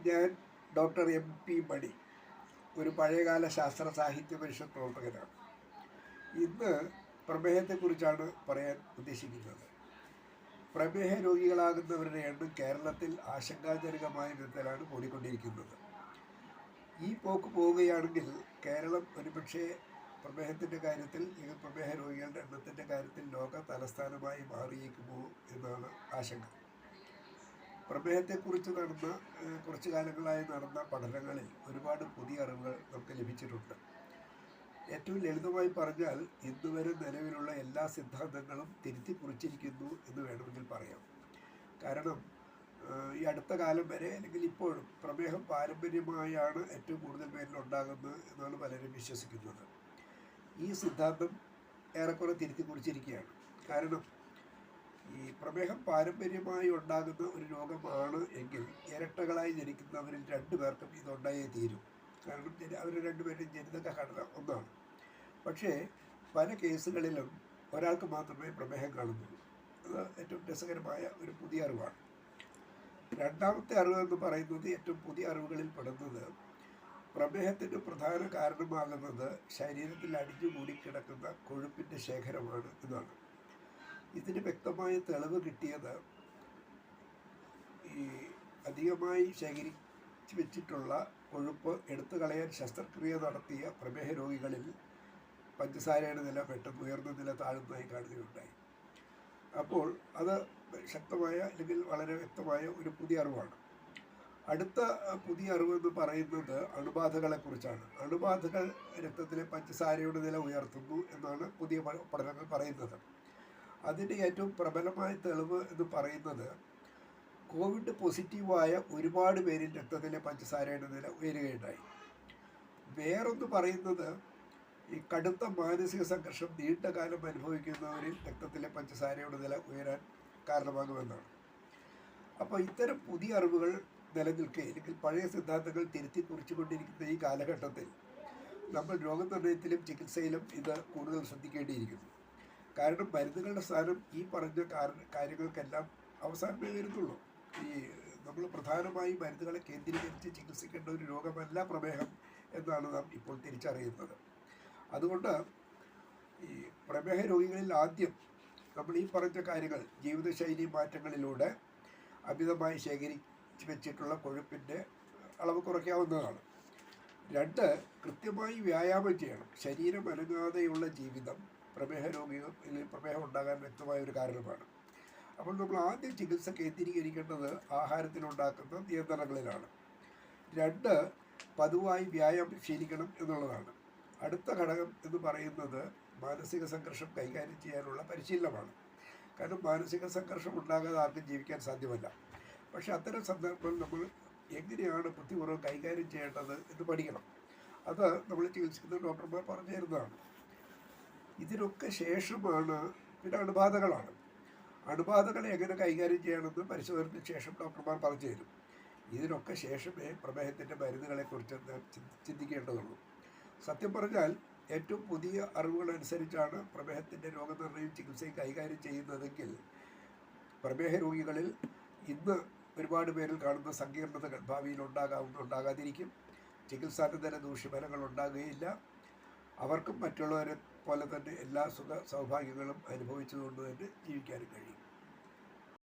ഞാൻ doctor MP മണി, ഒരു പഴയകാല ശാസ്ത്ര സാഹിത്യ പരിഷത്ത് പ്രവർത്തകനാണ്. ഇന്ന് പ്രമേഹത്തെക്കുറിച്ചാണ് പറയാൻ ഉദ്ദേശിക്കുന്നത്. പ്രമേഹ രോഗികളാകുന്നവരുടെ എണ്ണം കേരളത്തിൽ ആശങ്കാജനകമായ വിധത്തിലാണ് കൂടിക്കൊണ്ടിരിക്കുന്നത്. ഈ പോക്ക് പോവുകയാണെങ്കിൽ കേരളം ഒരുപക്ഷെ പ്രമേഹത്തിൻ്റെ കാര്യത്തിൽ, പ്രമേഹ രോഗികളുടെ എണ്ണത്തിൻ്റെ കാര്യത്തിൽ ലോക തലസ്ഥാനമായി മാറിയേക്കുമോ എന്നാണ് ആശങ്ക. പ്രമേഹത്തെക്കുറിച്ച് കുറച്ചു കാലങ്ങളായി നടന്ന പഠനങ്ങളിൽ ഒരുപാട് പുതിയ അറിവുകൾ നമുക്ക് ലഭിച്ചിട്ടുണ്ട്. ഏറ്റവും ലളിതമായി പറഞ്ഞാൽ ഇന്നുവരെ നിലവിലുള്ള എല്ലാ സിദ്ധാന്തങ്ങളും തിരുത്തി കുറിച്ചിരിക്കുന്നു എന്ന് വേണമെങ്കിൽ പറയാം. കാരണം ഈ അടുത്ത കാലം വരെ, അല്ലെങ്കിൽ ഇപ്പോഴും, പ്രമേഹം പാരമ്പര്യമായാണ് ഏറ്റവും കൂടുതൽ പേരിൽ ഉണ്ടാകുന്നത് എന്നാണ് പലരും വിശ്വസിക്കുന്നത്. ഈ സിദ്ധാന്തം ഏറെക്കുറെ തിരുത്തി കുറിച്ചിരിക്കുകയാണ്. കാരണം ഈ പ്രമേഹം പാരമ്പര്യമായി ഉണ്ടാകുന്ന ഒരു രോഗമാണ് എങ്കിൽ ഇരട്ടകളായി ജനിക്കുന്നവരിൽ 2 പേർക്കും ഇതുണ്ടായേ തീരും. കാരണം അവർ 2 പേരുടെയും ജനിതക ഘടന ഒന്നാണ്. പക്ഷേ പല കേസുകളിലും ഒരാൾക്ക് മാത്രമേ പ്രമേഹം കാണുന്നുള്ളൂ. അത് ഏറ്റവും രസകരമായ ഒരു പുതിയ അറിവാണ്. രണ്ടാമത്തെ അറിവെന്ന് പറയുന്നത്, ഏറ്റവും പുതിയ അറിവുകളിൽ പെടുന്നത്, പ്രമേഹത്തിന് പ്രധാന കാരണമാകുന്നത് ശരീരത്തിൽ അടിഞ്ഞുകൂടി കിടക്കുന്ന കൊഴുപ്പിൻ്റെ ശേഖരമാണ് എന്നാണ്. ഇതിന് വ്യക്തമായ തെളിവ് കിട്ടിയത് ഈ അധികമായി ശേഖരിച്ച് വെച്ചിട്ടുള്ള കൊഴുപ്പ് എടുത്തു കളയാൻ ശസ്ത്രക്രിയ നടത്തിയ പ്രമേഹ രോഗികളിൽ പഞ്ചസാരയുടെ നില പെട്ടെന്ന് ഉയർന്ന നില താഴുന്നതായി കാണുകയുണ്ടായി. അപ്പോൾ അത് ശക്തമായ, അല്ലെങ്കിൽ വളരെ വ്യക്തമായ ഒരു പുതിയ അറിവാണ്. അടുത്ത പുതിയ അറിവെന്ന് പറയുന്നത് അണുബാധകളെക്കുറിച്ചാണ്. അണുബാധകൾ രക്തത്തിലെ പഞ്ചസാരയുടെ നില ഉയർത്തുന്നു എന്നാണ് പുതിയ പഠനങ്ങൾ പറയുന്നത്. അതിൻ്റെ ഏറ്റവും പ്രബലമായ തെളിവ് എന്ന് പറയുന്നത്, കോവിഡ് പോസിറ്റീവായ ഒരുപാട് പേരിൽ രക്തത്തിലെ പഞ്ചസാരയുടെ നില ഉയരുകയുണ്ടായി. വേറൊന്ന് പറയുന്നത്, ഈ കടുത്ത മാനസിക സംഘർഷം നീണ്ടകാലം അനുഭവിക്കുന്നവരിൽ രക്തത്തിലെ പഞ്ചസാരയുടെ നില ഉയരാൻ കാരണമാകുമെന്നാണ്. അപ്പോൾ ഇത്തരം പുതിയ അറിവുകൾ നിലനിൽക്കെ, അല്ലെങ്കിൽ പഴയ സിദ്ധാന്തങ്ങൾ തിരുത്തി കുറിച്ചുകൊണ്ടിരിക്കുന്ന ഈ കാലഘട്ടത്തിൽ നമ്മൾ രോഗനിർണയത്തിലും ചികിത്സയിലും ഇത് കൂടുതൽ ശ്രദ്ധിക്കേണ്ടിയിരിക്കുന്നു. കാരണം മരുന്നുകളുടെ സ്ഥാനം ഈ പറഞ്ഞ കാര്യങ്ങൾക്കെല്ലാം അവസാനമേ വരുന്നുള്ളൂ. ഈ നമ്മൾ പ്രധാനമായും മരുന്നുകളെ കേന്ദ്രീകരിച്ച് ചികിത്സിക്കേണ്ട ഒരു രോഗമല്ല പ്രമേഹം എന്നാണ് നാം ഇപ്പോൾ തിരിച്ചറിയുന്നത്. അതുകൊണ്ട് ഈ പ്രമേഹ രോഗികളിൽ ആദ്യം നമ്മൾ ഈ പറഞ്ഞ കാര്യങ്ങൾ, ജീവിതശൈലി മാറ്റങ്ങളിലൂടെ അമിതമായി ശേഖരിച്ച് വെച്ചിട്ടുള്ള കൊഴുപ്പിൻ്റെ അളവ് കുറയ്ക്കാവുന്നതാണ്. 2, കൃത്യമായി വ്യായാമം ചെയ്യണം. ശരീരം അനങ്ങാതെയുള്ള ജീവിതം പ്രമേഹം ഉണ്ടാകാൻ വ്യക്തമായ ഒരു കാരണമാണ്. അപ്പോൾ നമ്മൾ ആദ്യം ചികിത്സ കേന്ദ്രീകരിക്കേണ്ടത് ആഹാരത്തിലുണ്ടാക്കുന്ന നിയന്ത്രണങ്ങളിലാണ്. 2, പതിവായി വ്യായാമം ശീലിക്കണം എന്നുള്ളതാണ്. അടുത്ത ഘടകം എന്ന് പറയുന്നത് മാനസിക സംഘർഷം കൈകാര്യം ചെയ്യാനുള്ള പരിശീലനമാണ്. കാരണം മാനസിക സംഘർഷം ഉണ്ടാകാതെ ആർക്കും ജീവിക്കാൻ സാധ്യമല്ല. പക്ഷേ അത്തരം സന്ദർഭങ്ങൾ നമ്മൾ എങ്ങനെയാണ് ബുദ്ധിപൂർവ്വം കൈകാര്യം ചെയ്യേണ്ടത് എന്ന് പഠിക്കണം. അത് നമ്മൾ ചികിത്സിക്കുന്ന ഡോക്ടർമാർ പറഞ്ഞു തരുന്നതാണ്. ഇതിനൊക്കെ ശേഷമാണ് പിന്നെ അണുബാധകളാണ്. അണുബാധകളെ എങ്ങനെ കൈകാര്യം ചെയ്യണമെന്ന് പരിശോധനയ്ക്ക് ശേഷം ഡോക്ടർമാർ പറഞ്ഞു തരും. ഇതിനൊക്കെ ശേഷമേ പ്രമേഹത്തിൻ്റെ മരുന്നുകളെക്കുറിച്ച് ചിന്തിക്കേണ്ടതുള്ളൂ. സത്യം പറഞ്ഞാൽ ഏറ്റവും പുതിയ അറിവുകളനുസരിച്ചാണ് പ്രമേഹത്തിൻ്റെ രോഗനിർണയവും ചികിത്സയും കൈകാര്യം ചെയ്യുന്നതെങ്കിൽ പ്രമേഹ രോഗികളിൽ ഇന്ന് ഒരുപാട് പേരിൽ കാണുന്ന സങ്കീർണതകൾ ഭാവിയിൽ ഉണ്ടാകാതിരിക്കും. ചികിത്സാനന്തര ദൂഷ്യഫലങ്ങൾ ഉണ്ടാകുകയില്ല. അവർക്കും മറ്റുള്ളവരെ പോലെ തന്നെ എല്ലാ സുഖ സൗഭാഗ്യങ്ങളും അനുഭവിച്ചുകൊണ്ട് തന്നെ ജീവിക്കാനും കഴിയും.